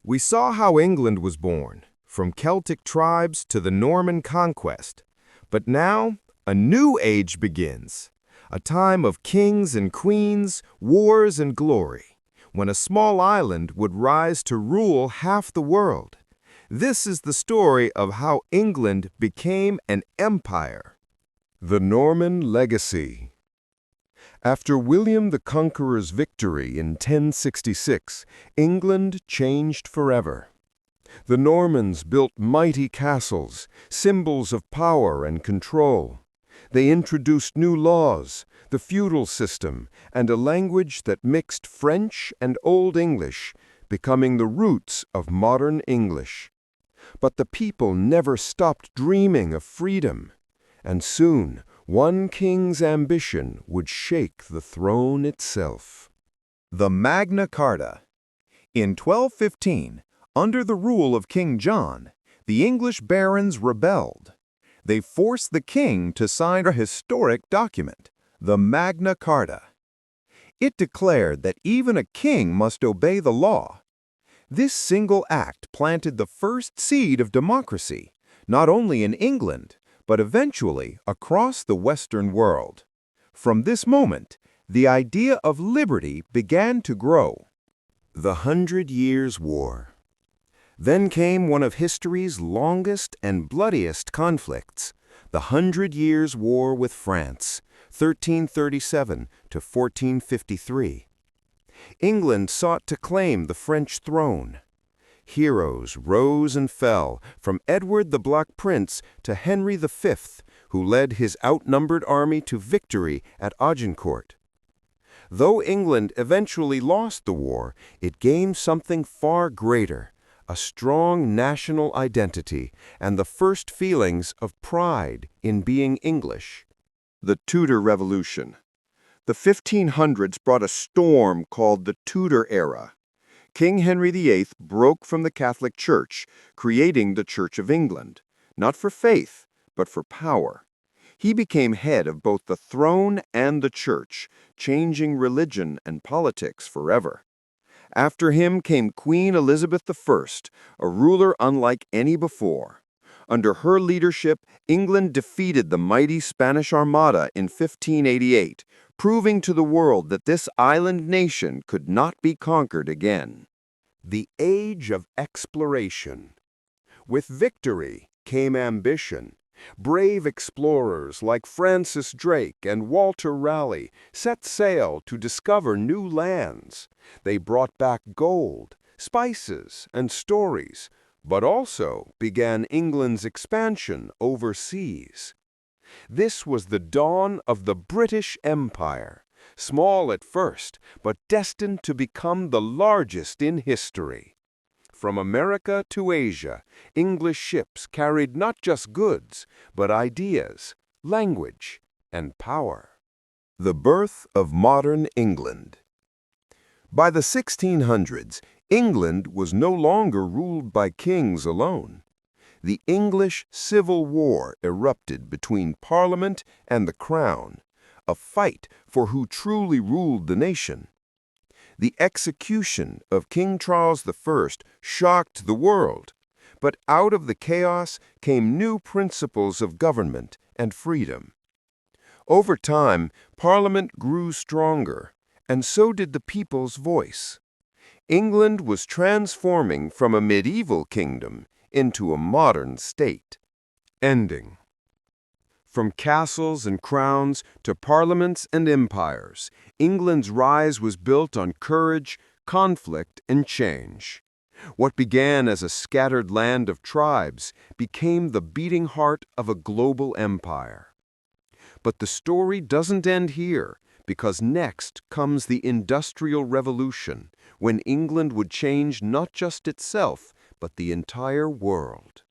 We saw how England was born, from Celtic tribes to the Norman conquest. But now, a new age begins, a time of kings and queens, wars and glory, when a small island would rise to rule half the world. This is the story of how England became an empire. The Norman Legacy. After William the Conqueror's victory in 1066, England changed forever. The Normans built mighty castles, symbols of power and control. They introduced new laws, the feudal system, and a language that mixed French and Old English, becoming the roots of modern English. But the people never stopped dreaming of freedom, and soon one king's ambition would shake the throne itself. The Magna Carta. In 1215, under the rule of King John, the English barons rebelled. They forced the king to sign a historic document, the Magna Carta. It declared that even a king must obey the law. This single act planted the first seed of democracy, not only in England, but eventually across the Western world. From this moment, the idea of liberty began to grow. The 100 Years' War. Then came one of history's longest and bloodiest conflicts, the 100 Years' War with France, 1337 to 1453. England sought to claim the French throne. Heroes rose and fell, from Edward the Black Prince to Henry V, who led his outnumbered army to victory at Agincourt. Though England eventually lost the war, it gained something far greater, a strong national identity and the first feelings of pride in being English. The Tudor Revolution. The 1500s brought a storm called the Tudor Era. King Henry VIII broke from the Catholic Church, creating the Church of England, not for faith, but for power. He became head of both the throne and the church, changing religion and politics forever. After him came Queen Elizabeth I, a ruler unlike any before. Under her leadership, England defeated the mighty Spanish Armada in 1588, proving to the world that this island nation could not be conquered again. The Age of Exploration. With victory came ambition. Brave explorers like Francis Drake and Walter Raleigh set sail to discover new lands. They brought back gold, spices, and stories, but also began England's expansion overseas. This was the dawn of the British Empire, small at first, but destined to become the largest in history. From America to Asia, English ships carried not just goods, but ideas, language, and power. The birth of modern England. By the 1600s, England was no longer ruled by kings alone. The English Civil War erupted between Parliament and the Crown, a fight for who truly ruled the nation. The execution of King Charles I shocked the world, but out of the chaos came new principles of government and freedom. Over time, Parliament grew stronger, and so did the people's voice. England was transforming from a medieval kingdom into a modern state. Ending. From castles and crowns to parliaments and empires, England's rise was built on courage, conflict, and change. What began as a scattered land of tribes became the beating heart of a global empire. But the story doesn't end here, because next comes the Industrial Revolution, when England would change not just itself, but the entire world.